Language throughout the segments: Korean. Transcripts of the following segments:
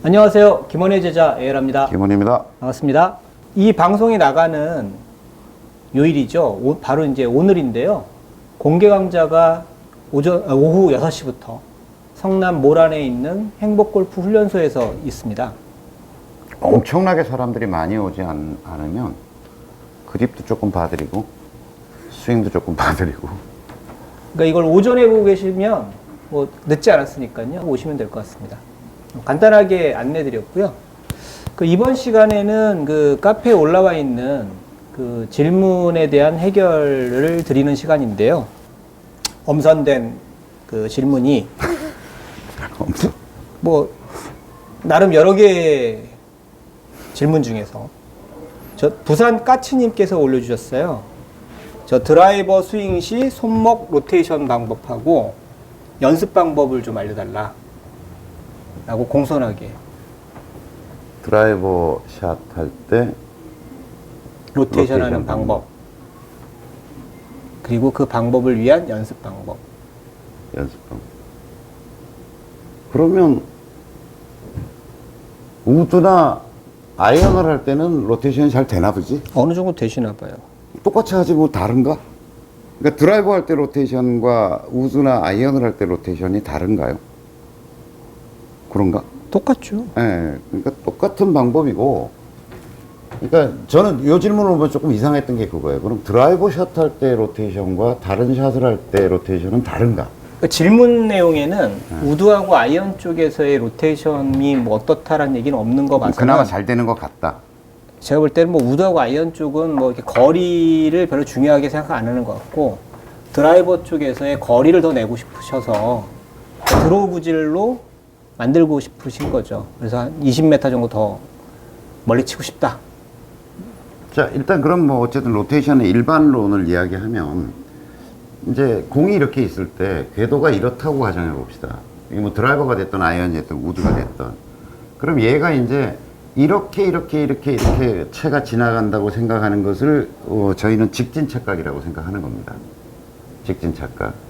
안녕하세요. 김원의 제자 에일합니다. 김원입니다. 반갑습니다. 이 방송이 나가는 요일이죠. 바로 이제 오늘인데요. 공개 강좌가 오후 6시부터 성남 모란에 있는 행복골프 훈련소에서 있습니다. 엄청나게 사람들이 많이 오지 않으면 그립도 조금 봐드리고 스윙도 조금 봐드리고. 그러니까 이걸 오전에 보고 계시면 뭐 늦지 않았으니까요. 오시면 될 것 같습니다. 간단하게 안내 드렸고요. 이번 시간에는 그 카페에 올라와 있는 그 질문에 대한 해결을 드리는 시간인데요. 엄선된 그 질문이 뭐 나름 여러 개의 질문 중에서 부산 까치님께서 올려주셨어요. 드라이버 스윙 시 손목 로테이션 방법하고 연습 방법을 좀 알려달라 라고 공손하게. 드라이버 샷 할 때 로테이션 하는 방법, 그리고 그 방법을 위한 연습 방법. 그러면 우드나 아이언을 할 때는 로테이션이 잘 되나 보지? 어느 정도 되시나 봐요. 똑같이 하지 뭐 다른가? 그러니까 드라이버 할 때 로테이션과 우드나 아이언을 할 때 로테이션이 다른가요? 그런가? 똑같죠. 예, 그러니까 똑같은 방법이고, 그러니까 저는 이 질문을 보면 조금 이상했던 게 그거예요. 그럼 드라이버 샷 할 때 로테이션과 다른 샷을 할 때 로테이션은 다른가? 그 질문 내용에는 우드하고 아이언 쪽에서의 로테이션이 뭐 어떻다라는 얘기는 없는 거 맞아요. 그나마 잘 되는 것 같다. 제가 볼 때는 뭐 우드하고 아이언 쪽은 뭐 이렇게 거리를 별로 중요하게 생각 안 하는 것 같고, 드라이버 쪽에서의 거리를 더 내고 싶으셔서 드로우 구질로 만들고 싶으신 거죠. 그래서 한 20m 정도 더 멀리 치고 싶다. 자, 일단 그럼 뭐 어쨌든 로테이션의 일반론을 이야기하면, 이제 공이 이렇게 있을 때 궤도가 이렇다고 가정해 봅시다. 이게 뭐 드라이버가 됐든 아이언이 됐든 우드가 됐든. 그럼 얘가 이제 이렇게 채가 지나간다고 생각하는 것을 저희는 직진 착각이라고 생각하는 겁니다. 직진 착각.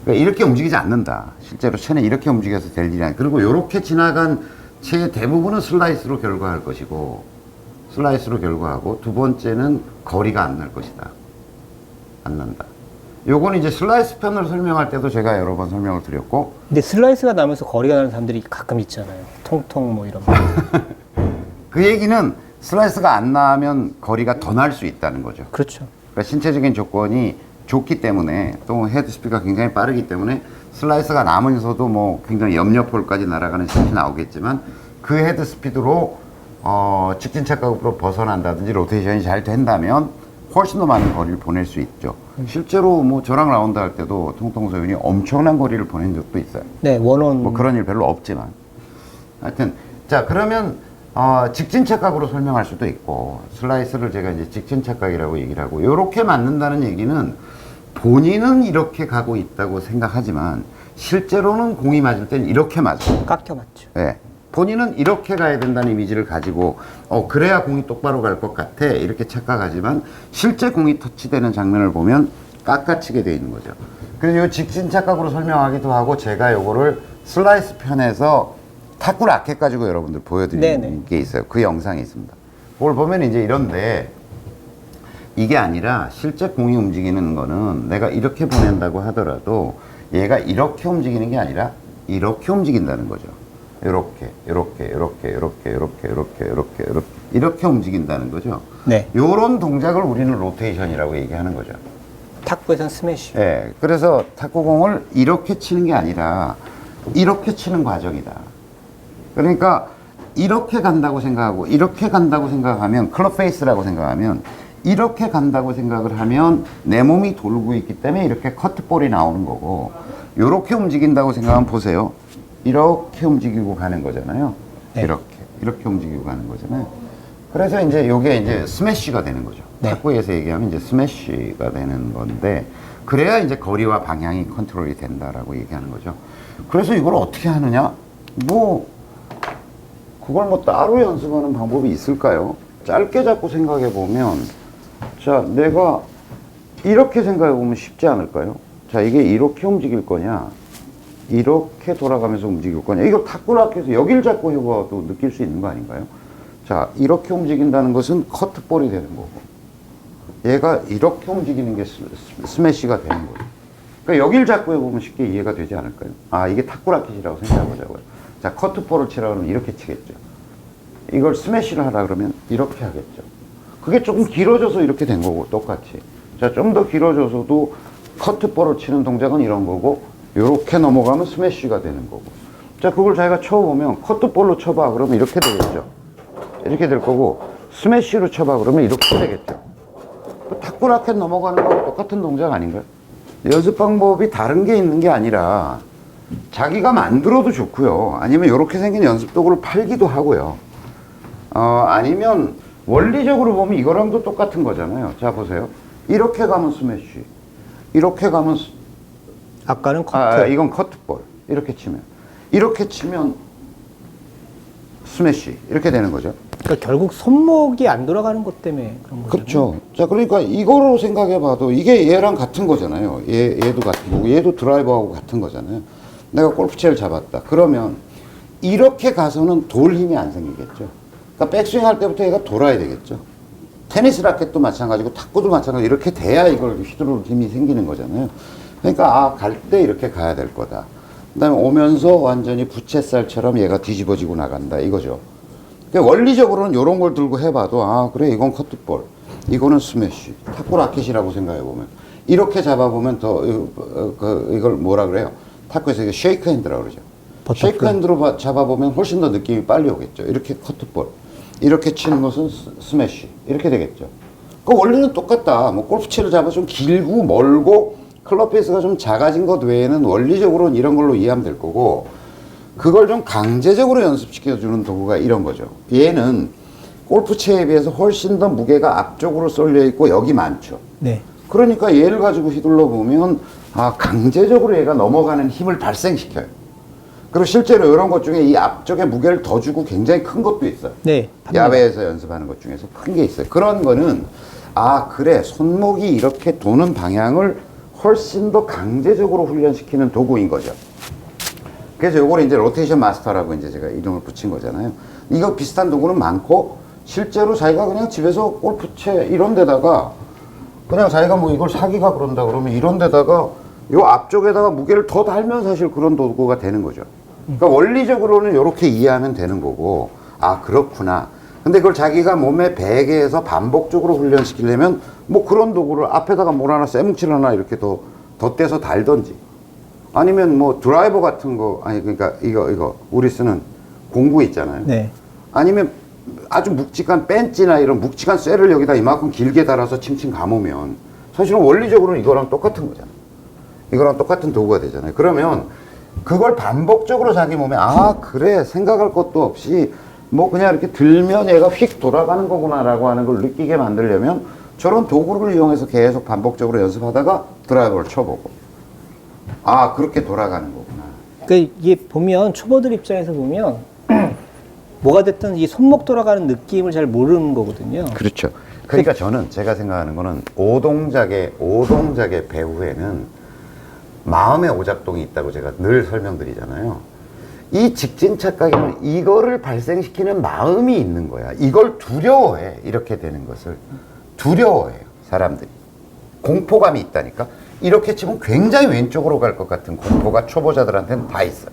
그러니까 이렇게 움직이지 않는다. 실제로 채는 이렇게 움직여서 될 일이 아니야. 그리고 이렇게 지나간 채의 대부분은 슬라이스로 결과할 것이고, 슬라이스로 결과하고, 두 번째는 거리가 안 날 것이다. 안 난다. 요거는 이제 슬라이스 편으로 설명할 때도 제가 여러 번 설명을 드렸고. 근데 슬라이스가 나면서 거리가 나는 사람들이 가끔 있잖아요. 통통 뭐 이런 거. 그 얘기는 슬라이스가 안 나면 거리가 더 날 수 있다는 거죠. 그렇죠. 그러니까 신체적인 조건이 좋기 때문에, 또 헤드 스피드가 굉장히 빠르기 때문에 슬라이스가 나면서도 뭐 굉장히 옆옆홀까지 날아가는 샷이 나오겠지만, 그 헤드 스피드로 직진 착각으로 벗어난다든지 로테이션이 잘 된다면 훨씬 더 많은 거리를 보낼 수 있죠. 실제로 뭐 저랑 라운드 할 때도 통통소윤이 엄청난 거리를 보낸 적도 있어요. 네, 원원. 뭐 그런 일 별로 없지만. 하여튼, 자, 그러면 직진 착각으로 설명할 수도 있고, 슬라이스를 제가 이제 직진 착각이라고 얘기를 하고, 요렇게 맞는다는 얘기는 본인은 이렇게 가고 있다고 생각하지만 실제로는 공이 맞을 땐 이렇게 맞아요. 깎여 맞죠. 네. 본인은 이렇게 가야 된다는 이미지를 가지고 그래야 공이 똑바로 갈 것 같아 이렇게 착각하지만, 실제 공이 터치되는 장면을 보면 깎아치게 돼 있는 거죠. 그래서 이 직진 착각으로 설명하기도 하고, 제가 요거를 슬라이스 편에서 탁구 라켓 가지고 여러분들 보여드리는 네네. 게 있어요. 그 영상이 있습니다. 그걸 보면 이제 이런데, 이게 아니라 실제 공이 움직이는 거는 내가 이렇게 보낸다고 하더라도 얘가 이렇게 움직이는 게 아니라 이렇게 움직인다는 거죠. 이렇게 움직인다는 거죠. 네. 요런 동작을 우리는 로테이션이라고 얘기하는 거죠. 탁구에선 스매시. 예. 그래서 탁구공을 이렇게 치는 게 아니라 이렇게 치는 과정이다. 그러니까 이렇게 간다고 생각하고 이렇게 간다고 생각하면, 클럽 페이스라고 생각하면, 이렇게 간다고 생각을 하면 내 몸이 돌고 있기 때문에 이렇게 커트볼이 나오는 거고, 이렇게 움직인다고 생각하면 보세요. 이렇게 움직이고 가는 거잖아요. 네. 이렇게 움직이고 가는 거잖아요. 그래서 이제 요게 이제 스매시가 되는 거죠. 네. 탁구에서 얘기하면 이제 스매시가 되는 건데, 그래야 이제 거리와 방향이 컨트롤이 된다라고 얘기하는 거죠. 그래서 이걸 어떻게 하느냐? 그걸 뭐 따로 연습하는 방법이 있을까요? 짧게 잡고 생각해 보면, 자, 내가 이렇게 생각해 보면 쉽지 않을까요? 자, 이게 이렇게 움직일 거냐, 이렇게 돌아가면서 움직일 거냐. 이걸 탁구락해서 여길 잡고 해봐도 느낄 수 있는 거 아닌가요? 자, 이렇게 움직인다는 것은 커트볼이 되는 거고, 얘가 이렇게 움직이는 게 스매시가 되는 거예요. 그러니까 여길 잡고 해보면 쉽게 이해가 되지 않을까요? 아, 이게 탁구라켓이라고 생각해보자고요. 자, 커트볼을 치라 그러면 이렇게 치겠죠. 이걸 스매시를 하라 그러면 이렇게 하겠죠. 그게 조금 길어져서 이렇게 된 거고, 똑같이. 자, 좀 더 길어져서도 커트볼을 치는 동작은 이런 거고, 이렇게 넘어가면 스매시가 되는 거고. 자, 그걸 자기가 쳐보면 커트볼로 쳐봐 그러면 이렇게 되겠죠. 이렇게 될 거고, 스매시로 쳐봐 그러면 이렇게 되겠죠. 탁구 라켓 넘어가는 거하고 똑같은 동작 아닌가요? 연습 방법이 다른 게 있는 게 아니라 자기가 만들어도 좋고요. 아니면 이렇게 생긴 연습 도구를 팔기도 하고요. 아니면 원리적으로 보면 이거랑도 똑같은 거잖아요. 자, 보세요. 이렇게 가면 스매시. 이렇게 가면 아까는 커트. 이건 커트볼. 이렇게 치면 스매시. 이렇게 되는 거죠. 그러니까 결국 손목이 안 돌아가는 것 때문에 그런 거죠. 그렇죠. 자, 그러니까 이거로 생각해 봐도 이게 얘랑 같은 거잖아요. 얘도 같은 거고, 얘도 드라이버하고 같은 거잖아요. 내가 골프채를 잡았다. 그러면 이렇게 가서는 돌 힘이 안 생기겠죠. 그러니까 백스윙 할 때부터 얘가 돌아야 되겠죠. 테니스 라켓도 마찬가지고 탁구도 마찬가지고 이렇게 돼야 이걸 휘두를 힘이 생기는 거잖아요. 그러니까 갈 때 이렇게 가야 될 거다. 그 다음에 오면서 완전히 부채살처럼 얘가 뒤집어지고 나간다 이거죠. 그러니까 원리적으로는 이런 걸 들고 해봐도 그래 이건 커트볼, 이거는 스매시, 탁구 라켓이라고 생각해보면 이렇게 잡아보면 더 이걸 뭐라 그래요? 탁구에서 이거 쉐이크 핸드라고 그러죠. 쉐이크 핸드로 잡아보면 훨씬 더 느낌이 빨리 오겠죠. 이렇게 커트볼, 이렇게 치는 것은 스매시, 이렇게 되겠죠. 그 원리는 똑같다. 뭐 골프채를 잡아 좀 길고 멀고 클럽 페이스가 좀 작아진 것 외에는 원리적으로는 이런 걸로 이해하면 될 거고, 그걸 좀 강제적으로 연습시켜주는 도구가 이런 거죠. 얘는 골프채에 비해서 훨씬 더 무게가 앞쪽으로 쏠려 있고 여기 많죠. 네. 그러니까 얘를 가지고 휘둘러 보면 강제적으로 얘가 넘어가는 힘을 발생시켜요. 그리고 실제로 이런 것 중에 이 앞쪽에 무게를 더 주고 굉장히 큰 것도 있어요. 네. 야외에서 연습하는 것 중에서 큰 게 있어요. 그런 거는 그래 손목이 이렇게 도는 방향을 훨씬 더 강제적으로 훈련시키는 도구인 거죠. 그래서 요거를 이제 로테이션 마스터라고 이제 제가 이름을 붙인 거잖아요. 이거 비슷한 도구는 많고, 실제로 자기가 그냥 집에서 골프채 이런 데다가 그냥 자기가 뭐 이걸 사기가 그런다 그러면 이런 데다가 요 앞쪽에다가 무게를 더 달면 사실 그런 도구가 되는 거죠. 그러니까 원리적으로는 이렇게 이해하면 되는 거고, 그렇구나. 근데 그걸 자기가 몸에 배게 해서 반복적으로 훈련시키려면 뭐 그런 도구를 앞에다가 뭘 하나 쇠뭉치를 하나 이렇게 더 떼서 달던지, 아니면 뭐 드라이버 같은 거, 그러니까 이거 우리 쓰는 공구 있잖아요. 네. 아니면 아주 묵직한 벤치나 이런 묵직한 쇠를 여기다 이만큼 길게 달아서 칭칭 감으면 사실은 원리적으로는 이거랑 똑같은 거잖아요. 이거랑 똑같은 도구가 되잖아요. 그러면 그걸 반복적으로 자기 몸에 그래 생각할 것도 없이 뭐 그냥 이렇게 들면 얘가 휙 돌아가는 거구나라고 하는 걸 느끼게 만들려면 저런 도구를 이용해서 계속 반복적으로 연습하다가 드라이버를 쳐보고 그렇게 돌아가는 거구나. 그러니까 이게 보면 초보들 입장에서 보면 뭐가 됐든 이 손목 돌아가는 느낌을 잘 모르는 거거든요. 그렇죠. 그러니까 저는 제가 생각하는 거는 오동작의 배후에는 마음의 오작동이 있다고 제가 늘 설명드리잖아요. 이 직진 착각에는 이거를 발생시키는 마음이 있는 거야. 이걸 두려워해. 이렇게 되는 것을 두려워해요, 사람들이. 공포감이 있다니까. 이렇게 치면 굉장히 왼쪽으로 갈 것 같은 공포가 초보자들한테는 다 있어요.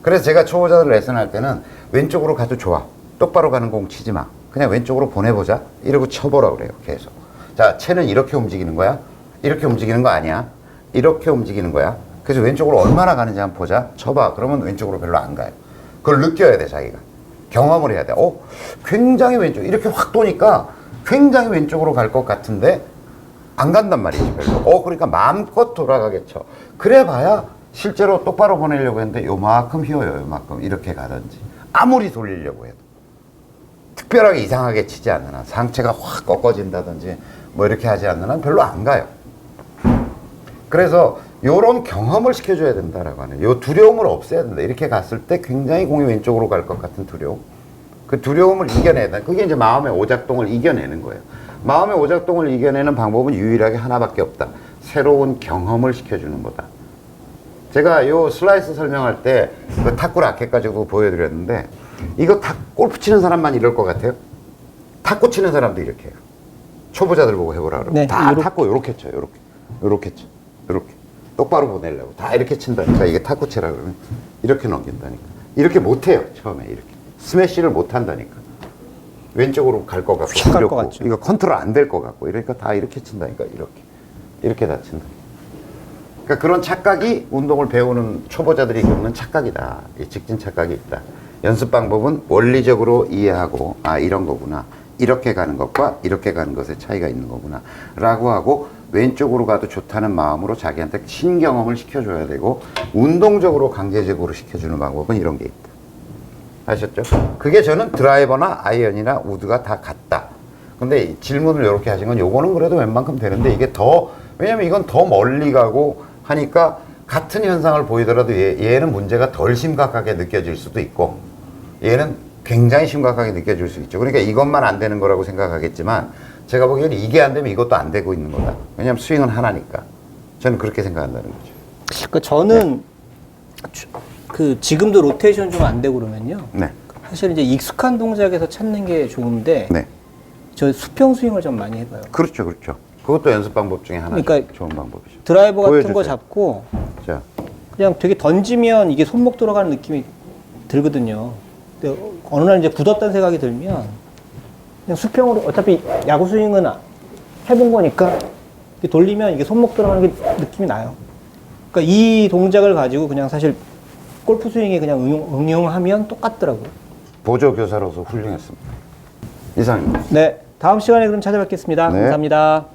그래서 제가 초보자들 레슨할 때는 왼쪽으로 가도 좋아. 똑바로 가는 공 치지 마. 그냥 왼쪽으로 보내보자. 이러고 쳐보라 그래요, 계속. 자, 채는 이렇게 움직이는 거야? 이렇게 움직이는 거 아니야? 이렇게 움직이는 거야? 그래서 왼쪽으로 얼마나 가는지 한번 보자. 쳐봐. 그러면 왼쪽으로 별로 안 가요. 그걸 느껴야 돼, 자기가. 경험을 해야 돼. 굉장히 왼쪽. 이렇게 확 도니까 굉장히 왼쪽으로 갈 것 같은데 안 간단 말이지, 별로. 그러니까 마음껏 돌아가게 쳐. 그래 봐야 실제로 똑바로 보내려고 했는데 요만큼 휘어요, 요만큼. 이렇게 가든지. 아무리 돌리려고 해도. 특별하게 이상하게 치지 않는 한, 상체가 확 꺾어진다든지 뭐 이렇게 하지 않는 한 별로 안 가요. 그래서 요런 경험을 시켜줘야 된다라고 하는, 요 두려움을 없애야 된다. 이렇게 갔을 때 굉장히 공이 왼쪽으로 갈 것 같은 두려움. 그 두려움을 이겨내야 된다. 그게 이제 마음의 오작동을 이겨내는 거예요. 마음의 오작동을 이겨내는 방법은 유일하게 하나밖에 없다. 새로운 경험을 시켜주는 거다. 제가 요 슬라이스 설명할 때 그 탁구 라켓 가지고 보여드렸는데 이거 골프 치는 사람만 이럴 것 같아요? 탁구 치는 사람도 이렇게 해요. 초보자들 보고 해보라 그러면 네, 다 요렇게. 탁구 요렇게 쳐요. 요렇게 쳐. 요렇게. 똑바로 보내려고 다 이렇게 친다니까. 이게 탁구 치라 그러면 이렇게 넘긴다니까. 이렇게 못해요. 처음에 이렇게. 스매시를 못한다니까. 왼쪽으로 갈 것 같고 휙갈것 두렵고 같죠. 이거 컨트롤 안 될 것 같고 이러니까 다 이렇게 친다니까. 이렇게 다 친다. 그러니까 그런 착각이 운동을 배우는 초보자들이 겪는 착각이다. 이 직진 착각이 있다. 연습 방법은 원리적으로 이해하고 아 이런 거구나. 이렇게 가는 것과 이렇게 가는 것의 차이가 있는 거구나 라고 하고 왼쪽으로 가도 좋다는 마음으로 자기한테 신경험을 시켜줘야 되고 운동적으로 강제적으로 시켜주는 방법은 이런 게 있다. 아셨죠? 그게 저는 드라이버나 아이언이나 우드가 다 같다. 근데 이 질문을 이렇게 하신 건 요거는 그래도 웬만큼 되는데 이게 더 왜냐면 이건 더 멀리 가고 하니까 같은 현상을 보이더라도 얘는 문제가 덜 심각하게 느껴질 수도 있고 얘는 굉장히 심각하게 느껴질 수 있죠. 그러니까 이것만 안 되는 거라고 생각하겠지만 제가 보기에는 이게 안 되면 이것도 안 되고 있는 거다. 왜냐하면 스윙은 하나니까. 저는 그렇게 생각한다는 거죠. 그러니까 저는 그 지금도 로테이션 좀 안 되고 그러면요. 네. 사실 이제 익숙한 동작에서 찾는 게 좋은데 네. 저 수평 스윙을 좀 많이 해봐요. 그렇죠. 그렇죠. 그것도 연습 방법 중에 하나죠. 그러니까 좋은 방법이죠. 드라이버 같은 보여주세요. 거 잡고 자, 그냥 되게 던지면 이게 손목 들어가는 느낌이 들거든요. 근데 어느 날 이제 굳었다는 생각이 들면 그냥 수평으로 어차피 야구 스윙은 해본 거니까 이렇게 돌리면 이게 손목 들어가는 게 느낌이 나요. 그러니까 이 동작을 가지고 그냥 사실 골프 스윙에 그냥 응용하면 똑같더라고요. 보조 교사로서 훌륭했습니다. 이상입니다. 네, 다음 시간에 그럼 찾아뵙겠습니다. 네. 감사합니다.